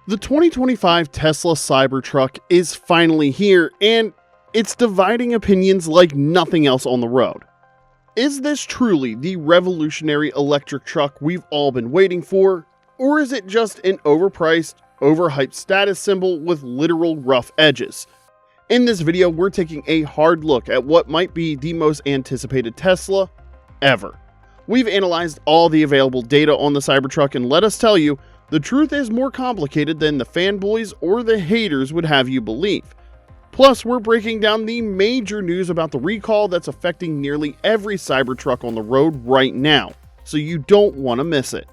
The 2025 Tesla Cybertruck is finally here, and it's dividing opinions like nothing else on the road. Is this truly the revolutionary electric truck we've all been waiting for, or is it just an overpriced, overhyped status symbol with literal rough edges? In this video, we're taking a hard look at what might be the most anticipated Tesla ever. We've analyzed all the available data on the Cybertruck, and let us tell you, the truth is more complicated than the fanboys or the haters would have you believe. Plus, we're breaking down the major news about the recall that's affecting nearly every Cybertruck on the road right now, so you don't want to miss it.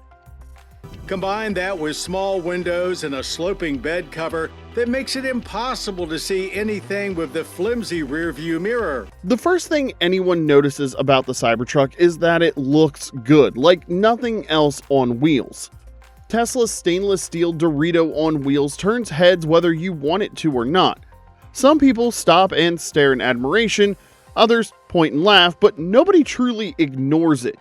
Combine that with small windows and a sloping bed cover that makes it impossible to see anything with the flimsy rearview mirror. The first thing anyone notices about the Cybertruck is that it looks good, like nothing else on wheels. Tesla's stainless steel Dorito on wheels turns heads whether you want it to or not. Some people stop and stare in admiration, others point and laugh, but nobody truly ignores it.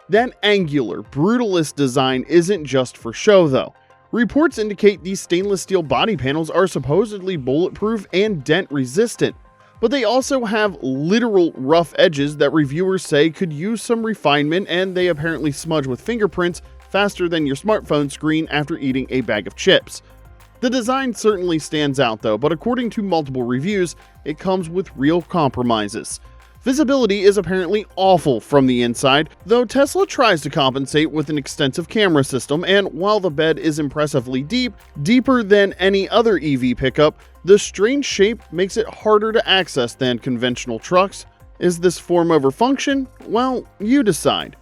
That angular, brutalist design isn't just for show though. Reports indicate these stainless steel body panels are supposedly bulletproof and dent resistant, but they also have literal rough edges that reviewers say could use some refinement, and they apparently smudge with fingerprints faster than your smartphone screen after eating a bag of chips. The design certainly stands out though, but according to multiple reviews, it comes with real compromises. Visibility is apparently awful from the inside, though Tesla tries to compensate with an extensive camera system, and while the bed is impressively deep, deeper than any other EV pickup, the strange shape makes it harder to access than conventional trucks. Is this form over function? Well, you decide.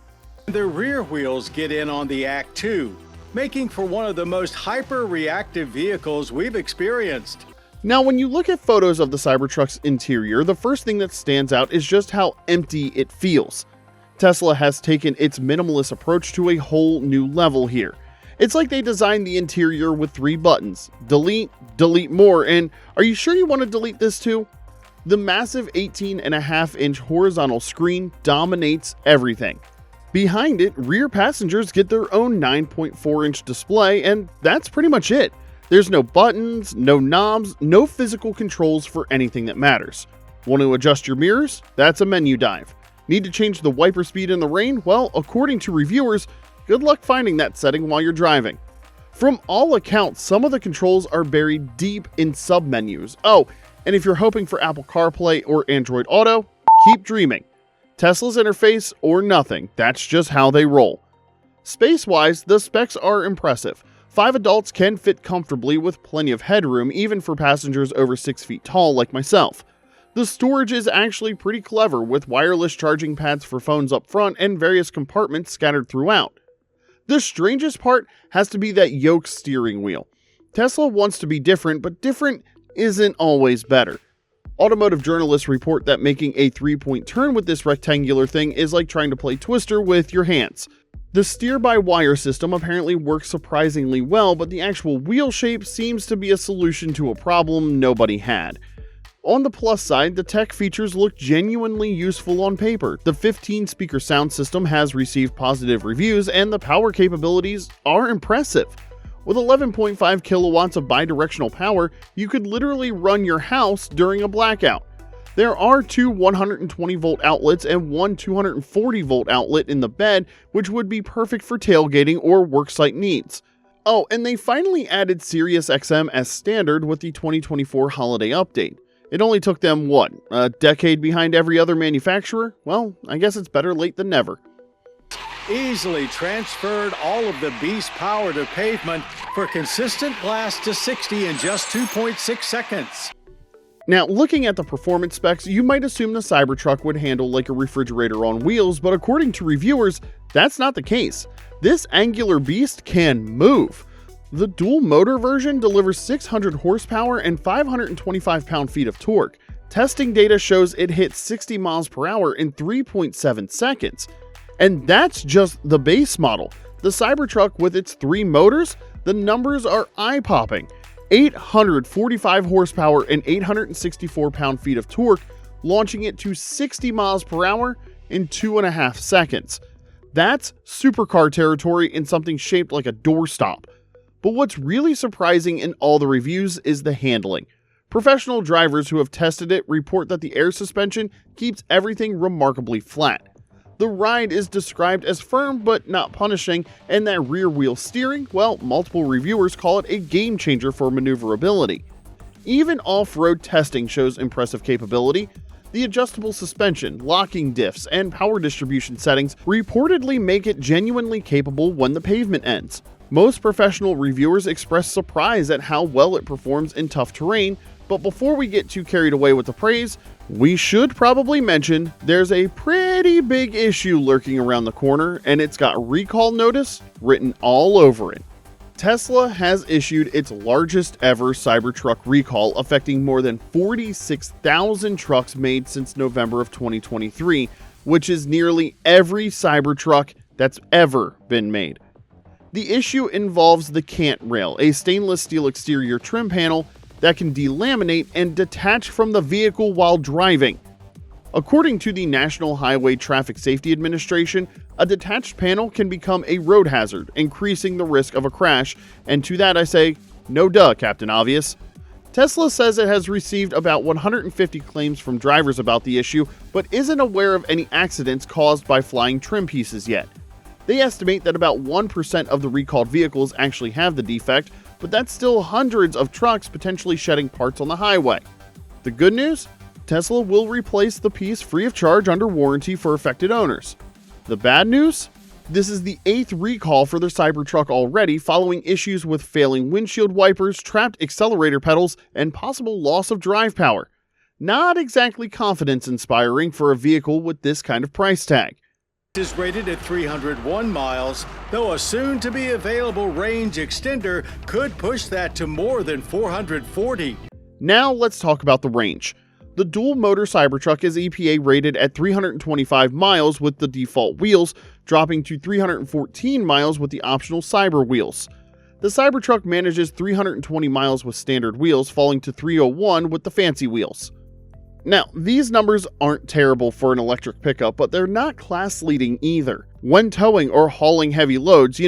The rear wheels get in on the act too, making for one of the most hyper-reactive vehicles we've experienced. Now, when you look at photos of the Cybertruck's interior, the first thing that stands out is just how empty it feels. Tesla has taken its minimalist approach to a whole new level here. It's like they designed the interior with 3 buttons: delete, delete more, and are you sure you want to delete this too? The massive 18.5-inch horizontal screen dominates everything. Behind it, rear passengers get their own 9.4-inch display, and that's pretty much it. There's no buttons, no knobs, no physical controls for anything that matters. Want to adjust your mirrors? That's a menu dive. Need to change the wiper speed in the rain? Well, according to reviewers, good luck finding that setting while you're driving. From all accounts, some of the controls are buried deep in submenus. Oh, and if you're hoping for Apple CarPlay or Android Auto, keep dreaming. Tesla's interface or nothing, that's just how they roll. Space-wise, the specs are impressive. 5 adults can fit comfortably with plenty of headroom, even for passengers over 6 feet tall like myself. The storage is actually pretty clever, with wireless charging pads for phones up front and various compartments scattered throughout. The strangest part has to be that yoke steering wheel. Tesla wants to be different, but different isn't always better. Automotive journalists report that making a 3-point turn with this rectangular thing is like trying to play Twister with your hands. The steer-by-wire system apparently works surprisingly well, but the actual wheel shape seems to be a solution to a problem nobody had. On the plus side, the tech features look genuinely useful on paper. The 15-speaker sound system has received positive reviews, and the power capabilities are impressive. With 11.5 kilowatts of bidirectional power, you could literally run your house during a blackout. There are 2 120-volt outlets and 1 240-volt outlet in the bed, which would be perfect for tailgating or worksite needs. Oh, and they finally added Sirius XM as standard with the 2024 holiday update. It only took them, what, a decade behind every other manufacturer? Well, I guess it's better late than never. Easily transferred all of the beast power to pavement for consistent blast to 60 in just 2.6 seconds. Now, looking at the performance specs, you might assume the Cybertruck would handle like a refrigerator on wheels, but according to reviewers, that's not the case. This angular beast can move. The dual motor version delivers 600 horsepower and 525 pound-feet of torque. Testing data shows it hits 60 miles per hour in 3.7 seconds. And that's just the base model. The Cybertruck with its 3 motors, the numbers are eye-popping. 845 horsepower and 864 pound-feet of torque, launching it to 60 miles per hour in 2.5 seconds. That's supercar territory in something shaped like a doorstop. But what's really surprising in all the reviews is the handling. Professional drivers who have tested it report that the air suspension keeps everything remarkably flat. The ride is described as firm but not punishing, and that rear wheel steering, well, multiple reviewers call it a game changer for maneuverability. Even off-road testing shows impressive capability. The adjustable suspension, locking diffs, and power distribution settings reportedly make it genuinely capable when the pavement ends. Most professional reviewers express surprise at how well it performs in tough terrain, but before we get too carried away with the praise, we should probably mention there's a pretty big issue lurking around the corner, and it's got recall notice written all over it. Tesla has issued its largest ever Cybertruck recall, affecting more than 46,000 trucks made since November of 2023, which is nearly every Cybertruck that's ever been made. The issue involves the cant rail, a stainless steel exterior trim panel that can delaminate and detach from the vehicle while driving. According to the National Highway Traffic Safety Administration, a detached panel can become a road hazard, increasing the risk of a crash, and to that I say, no duh, Captain Obvious. Tesla says it has received about 150 claims from drivers about the issue, but isn't aware of any accidents caused by flying trim pieces yet. They estimate that about 1% of the recalled vehicles actually have the defect, but that's still hundreds of trucks potentially shedding parts on the highway. The good news? Tesla will replace the piece free of charge under warranty for affected owners. The bad news? This is the 8th recall for the Cybertruck already, following issues with failing windshield wipers, trapped accelerator pedals, and possible loss of drive power. Not exactly confidence-inspiring for a vehicle with this kind of price tag. Is rated at 301 miles, though a soon-to-be available range extender could push that to more than 440. Now let's talk about the range. The dual-motor Cybertruck is EPA rated at 325 miles with the default wheels, dropping to 314 miles with the optional Cyber wheels. The Cybertruck manages 320 miles with standard wheels, falling to 301 with the fancy wheels. Now, these numbers aren't terrible for an electric pickup, but they're not class-leading either. When towing or hauling heavy loads,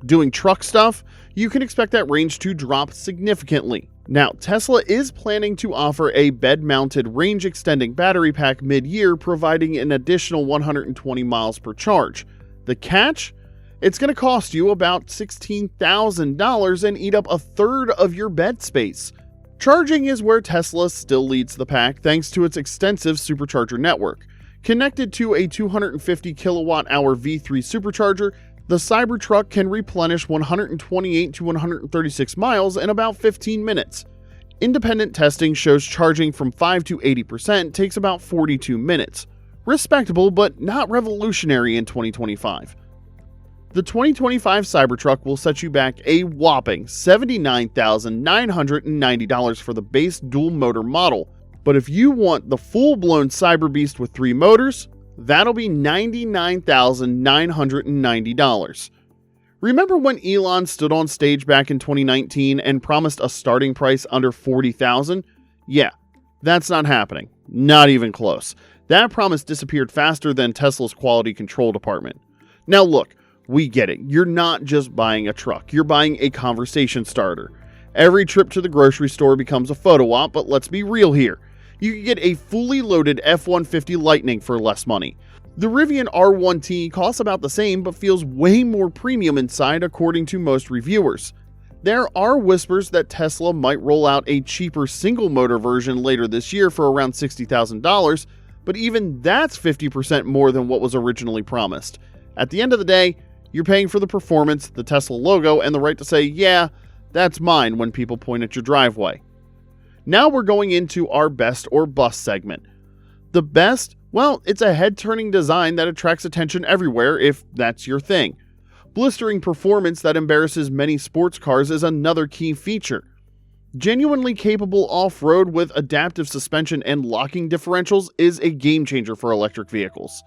doing truck stuff, you can expect that range to drop significantly. Now, Tesla is planning to offer a bed-mounted range-extending battery pack mid-year, providing an additional 120 miles per charge. The catch? It's going to cost you about $16,000 and eat up a third of your bed space. Charging is where Tesla still leads the pack thanks to its extensive supercharger network. Connected to a 250 kilowatt-hour V3 supercharger, the Cybertruck can replenish 128 to 136 miles in about 15 minutes. Independent testing shows charging from 5 to 80% takes about 42 minutes. Respectable, but not revolutionary in 2025. The 2025 Cybertruck will set you back a whopping $79,990 for the base dual-motor model, but if you want the full-blown Cyber Beast with 3 motors, that'll be $99,990. Remember when Elon stood on stage back in 2019 and promised a starting price under $40,000? Yeah, that's not happening. Not even close. That promise disappeared faster than Tesla's quality control department. Now look, we get it. You're not just buying a truck. You're buying a conversation starter. Every trip to the grocery store becomes a photo op, but let's be real here. You can get a fully loaded F-150 Lightning for less money. The Rivian R1T costs about the same, but feels way more premium inside according to most reviewers. There are whispers that Tesla might roll out a cheaper single-motor version later this year for around $60,000, but even that's 50% more than what was originally promised. At the end of the day, you're paying for the performance, the Tesla logo, and the right to say, yeah, that's mine when people point at your driveway. Now we're going into our best or bust segment. The best? Well, it's a head-turning design that attracts attention everywhere if that's your thing. Blistering performance that embarrasses many sports cars is another key feature. Genuinely capable off-road with adaptive suspension and locking differentials is a game-changer for electric vehicles.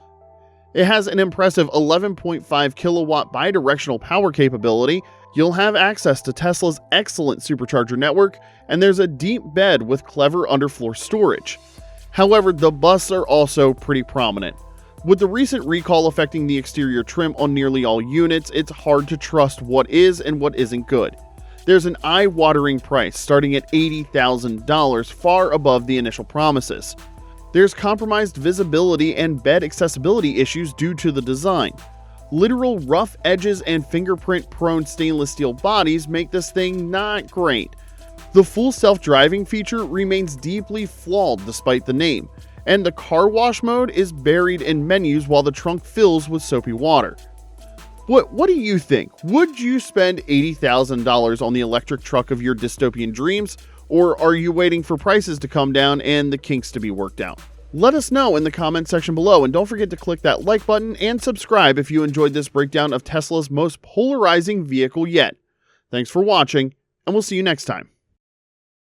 It has an impressive 11.5 kilowatt bidirectional power capability. You'll have access to Tesla's excellent supercharger network, and there's a deep bed with clever underfloor storage. However, the busts are also pretty prominent. With the recent recall affecting the exterior trim on nearly all units, it's hard to trust what is and what isn't good. There's an eye-watering price starting at $80,000, far above the initial promises. There's compromised visibility and bed accessibility issues due to the design. Literal rough edges and fingerprint-prone stainless steel bodies make this thing not great. The full self-driving feature remains deeply flawed despite the name, and the car wash mode is buried in menus while the trunk fills with soapy water. What do you think? Would you spend $80,000 on the electric truck of your dystopian dreams, or are you waiting for prices to come down and the kinks to be worked out? Let us know in the comment section below, and don't forget to click that like button and subscribe if you enjoyed this breakdown of Tesla's most polarizing vehicle yet. Thanks for watching, and we'll see you next time.